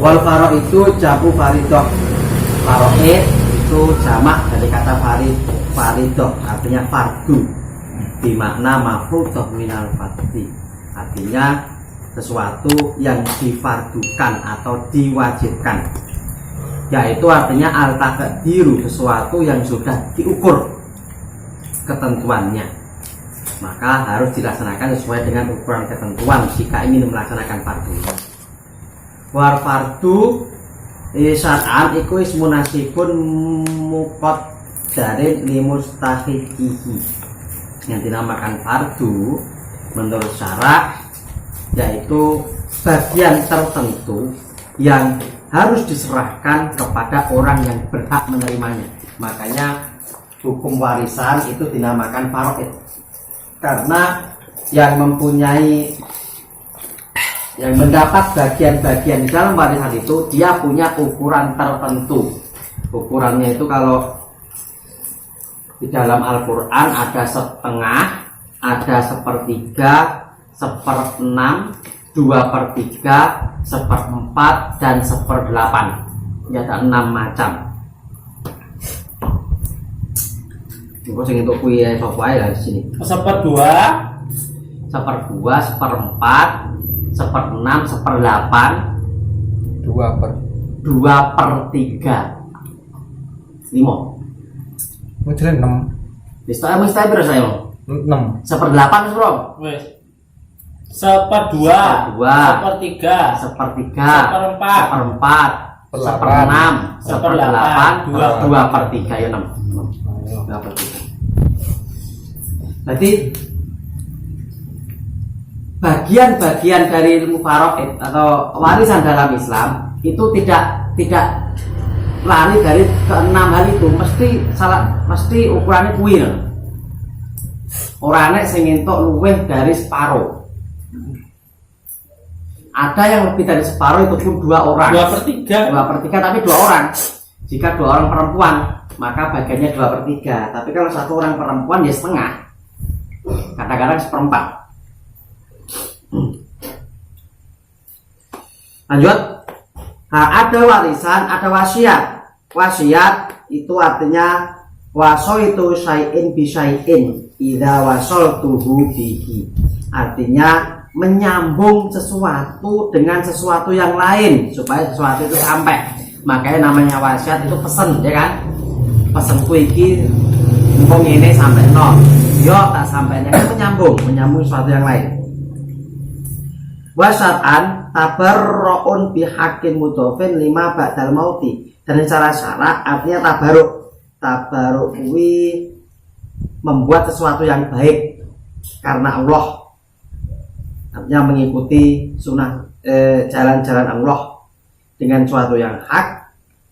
Wal faro itu jamu faridoh. Faroid itu jamak dari kata faridoh, artinya fardu, dimakna mafruḍah minal fardhi, artinya sesuatu yang difardukan atau diwajibkan, yaitu artinya al-taqdiru, sesuatu yang sudah diukur ketentuannya, maka harus dilaksanakan sesuai dengan ukuran ketentuan jika ingin melaksanakan fardu. War fardu syar'an iku ismun nasibun muqaddarin limustahiqihi, yang dinamakan fardu menurut syarak yaitu bagian tertentu yang harus diserahkan kepada orang yang berhak menerimanya. Makanya hukum warisan itu dinamakan faraid, karena yang mendapat bagian-bagian di dalam warisan itu dia punya ukuran tertentu. Ukurannya itu kalau di dalam Al-Quran ada setengah, ada sepertiga, seperenam, 2/3, 1/4, dan 1/8. Ini ada 6 macam. Ini sing entuk kuwi sapa ae lah di sini. 1/2, 1/2, 1/4, 1/6, 1/8, 2/3, 5. Mungkin 6. Mesti berapa saya mau? 6. 1/8 bro. wes. 1/2, 1/3, 1/4, 1/6, 1/8, 2/3, ya 6. 2/3. Jadi bagian-bagian dari ilmu faraid atau warisan dalam Islam itu tidak lari dari keenam hal itu, mesti ukurannya kuil. Orangnya sing entuk luweh dari separuh. Ada yang lebih dari separuh, itu pun 2 orang. 2/3 tapi 2 orang. Jika 2 orang perempuan, maka bagiannya 2/3. Tapi kalau 1 orang perempuan ya setengah. Kadang-kadang 1/4. Lanjut. Nah, ada warisan, ada wasiat. Wasiat itu artinya wasaitu syai'in bi syai'in idza wasaltuhu bihi. Artinya menyambung sesuatu dengan sesuatu yang lain supaya sesuatu itu sampai. Makanya namanya wasiat itu pesen, ya kan? Pesenku iki mumpung ini sampai no. Yo tak sampainya kan menyambung sesuatu yang lain. Wasyar'an tabarru'un bihaqqin mudhafin lima ba'dal mauti. Dan secara syarak artinya tabarruk kuwi membuat sesuatu yang baik karena Allah, artinya mengikuti sunnah jalan-jalan Allah dengan sesuatu yang hak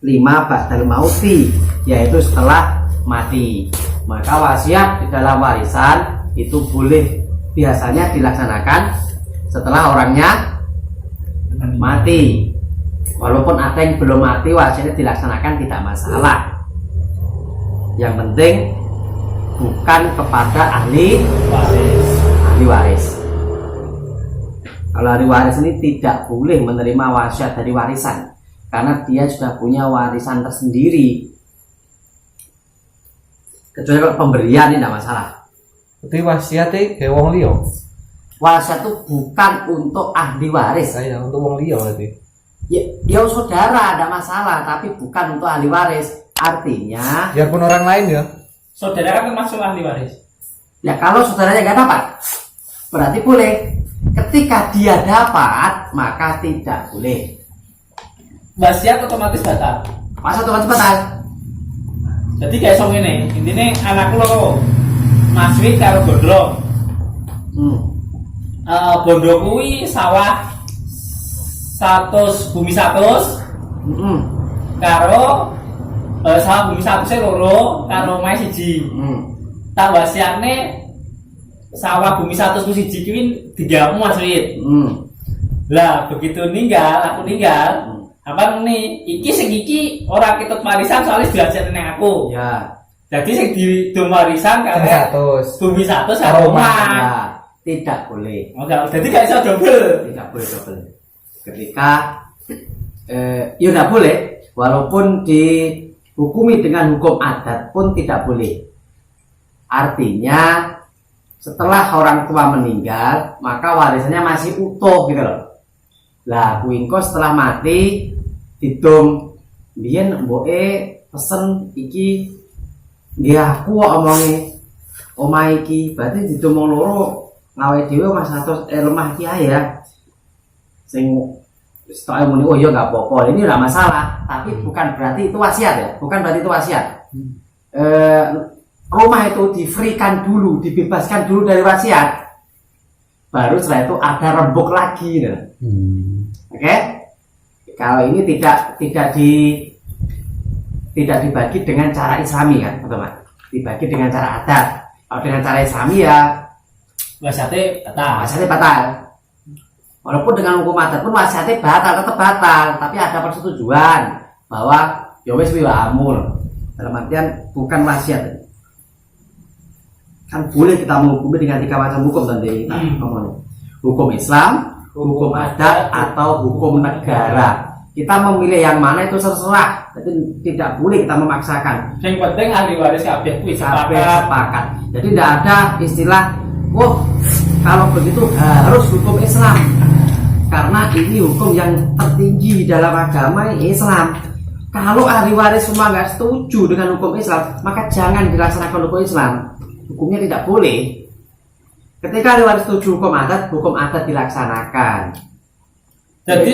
lima ba'dal mauti, yaitu setelah mati. Maka wasiat di dalam warisan itu boleh biasanya dilaksanakan setelah orangnya mati. Walaupun ada yang belum mati, wasiatnya dilaksanakan tidak masalah. Yang penting bukan kepada ahli waris. Kalau ahli waris ini tidak boleh menerima wasiat dari warisan, karena dia sudah punya warisan tersendiri. Kecuali kalau pemberian ini tidak masalah. Berarti wasiatnya kayak wong liya. Wasiat itu bukan untuk ahli waris. Saya untuk wong liya berarti. Ya saudara ada masalah, tapi bukan untuk ahli waris. Artinya Biarpun orang lain ya. Saudara kan termasuk ahli waris. ya kalau saudaranya nggak dapat, berarti boleh. Ketika dia dapat, maka tidak boleh. Wasiat otomatis batal. Masa otomatis batal? Jadi kayak song ini, intinya anakku lo maswi karo bondo. Bondo kuwi sawah 100 bumi 100 karo sawah bumi 100 loro karo omahe siji. Tak wasiatne sawah bumi 100 ku siji kuwi digamu Mas Wit. Lah begitu aku ninggal apa nih iki sing iki ora ketut warisan soalnya diajarne nang aku. Ya. Jadi sing di warisan karo 100 bumi 100 karo omah. tidak boleh. Jadi gak bisa double. Tidak boleh double. Ketika ya tidak boleh, walaupun dihukumi dengan hukum adat pun tidak boleh. Artinya setelah orang tua meninggal, maka warisannya masih utuh gitu loh. Lah kuingko setelah mati didom biyen mboke pesen iki nggih aku kok omongi omah iki, berarti didom loro ngawe dhewe Mas atus lemah iki ae ya. Sing setelah muni oh ya enggak apa-apa, ini enggak masalah, tapi bukan berarti itu wasiat ya, bukan berarti itu wasiat. Rumah itu di-free-kan dulu, dibebaskan dulu dari wasiat, baru setelah itu ada rembuk lagi gitu. Oke? Kalau ini tidak dibagi dengan cara Islami kan, teman-teman. Dibagi dengan cara adat. Kalau dengan cara Islami ya wasiatnya batal. Walaupun dengan hukum adat pun wasiatnya batal, tetap batal, tapi ada persetujuan bahwa ya wis amul. Dalam artian bukan wasiat. Kan boleh kita menghukumi dengan 3 macam hukum tadi kita ngomong. Hukum Islam, hukum adat, atau hukum negara. Kita memilih yang mana itu terserah. Jadi tidak boleh kita memaksakan. Yang penting ahli waris kabeh kuwi sepakat. Jadi tidak ada istilah, "Oh, kalau begitu harus hukum Islam." Karena ini hukum yang tertinggi dalam agama Islam. Kalau ahli waris semua nggak setuju dengan hukum Islam, maka jangan dilaksanakan hukum Islam. Hukumnya tidak boleh. Ketika ahli waris setuju hukum adat dilaksanakan. Jadi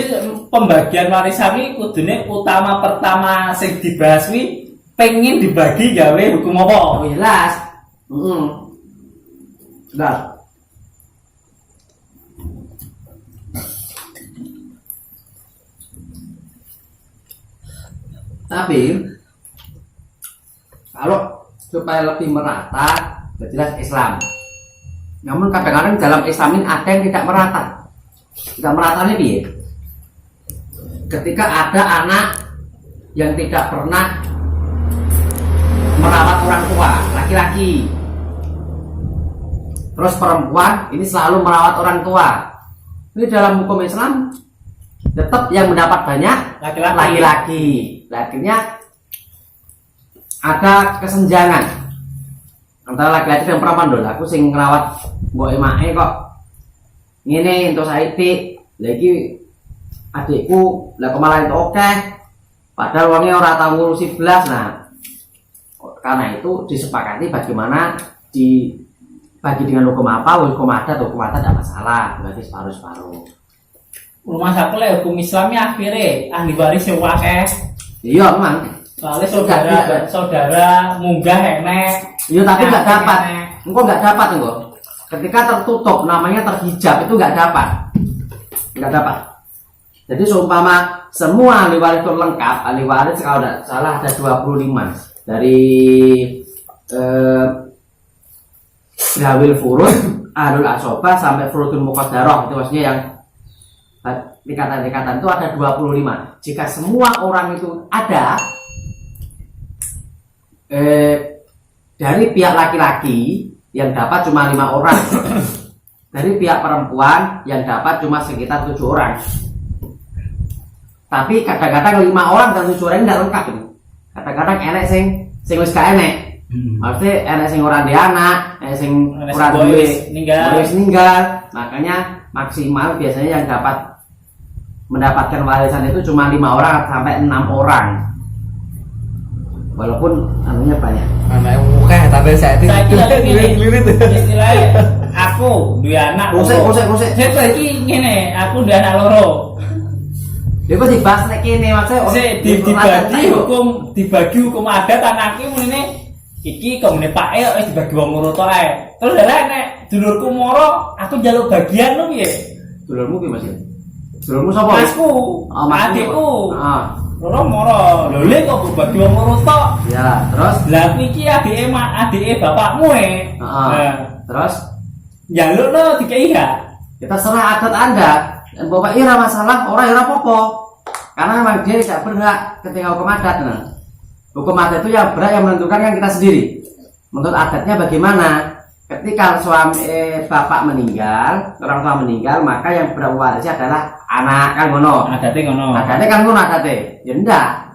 pembagian warisan ini kudune utama pertama sing dibahas wi pengen dibagi gawe hukum apa? Oh jelas. Jelas. Tapi kalau supaya lebih merata, jelas Islam. Namun kadang-kadang dalam Islam ini ada yang tidak merata. Tidak merata ini piye? Ketika ada anak yang tidak pernah merawat orang tua, laki-laki. Terus perempuan ini selalu merawat orang tua. Ini dalam hukum Islam tetap yang mendapat banyak laki-laki. Akhirnya ada kesenjangan antara laki-laki dan perempuan. Lho, aku sing ngerawat mbok emake kok ngene entuk saiki, lagi adikku lah kemarin itu oke, padahal uangnya orang tahu ngurusi belas. Nah, karena itu disepakati bagaimana dibagi dengan hukum apa, hukum adat tidak masalah, berarti separuh-separuh. Rumah satu lah hukum Islamnya akhirnya ahli waris yang wakil. Iya memang. Soalnya saudara munggah enek. Iya tapi nggak dapat. Engkau nggak dapat engkau. Ketika tertutup namanya terhijab itu nggak dapat. Jadi seumpama semua ahli waris itu lengkap, ahli waris kalau tidak salah ada 25 dari Zawil Furud, Ahlul Asobah sampai Furudul Muqaddarah, itu maksudnya yang tingkatan-tingkatan itu ada 25. Jika semua orang itu ada dari pihak laki-laki yang dapat cuma 5 orang, dari pihak perempuan yang dapat cuma sekitar 7 orang. Tapi kadang-kadang 5 orang dan 7 orang tidak lengkap itu. Kadang-kadang enek sing wis gak enek. Maksudnya enek sing ora di anak, enek sing ora duwe ninggal. Makanya maksimal biasanya yang mendapatkan warisan itu cuma 5 orang sampai 6 orang. Walaupun anunya banyak. Anak muka tapi saya itu lirit. Istilahnya aku dua anak. Kosek. Saya lagi ngene, aku dua anak loro. Dia kok dibahas nek kene maksudnya dibagi hukum adat anake mene iki komune Pak wis dibagi wong loro to ae. Terus lha nek dulurku moro aku njaluk bagian lho piye? Dulurmu piye Mas? Dulurmu sapa? Masku. Adikku. Heeh. Loro moro. Lho le kok bagi wong loro to? Ya, terus lah iki adike bapakmu Heeh. Terus njaluk no dikei gak? Kita serah adat Anda. Dan bapak ira masalah orang ira popo, karena memang dia tidak berhak ketika hukum adat. Hukum adat itu yang berhak yang menentukan kan kita sendiri. Menurut adatnya bagaimana? ketika bapak meninggal, orang tua meninggal, maka yang berwaris adalah anak, kan ngono. Adate ngono. Adate kan ngono adate. Ya ndak.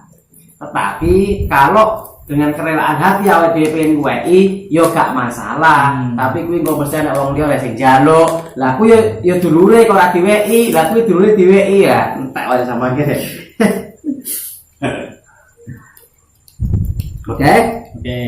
Tetapi kalau dengan kerelaan hati awake dhewe pengen WI yo gak masalah. Tapi kuwi engko mesti ana wong liya sing njaluk. Lah kuwi yo dulure kok ora diweki, lah kuwi dulure diweki ya. Entek wae sama kene. Oke. Oke.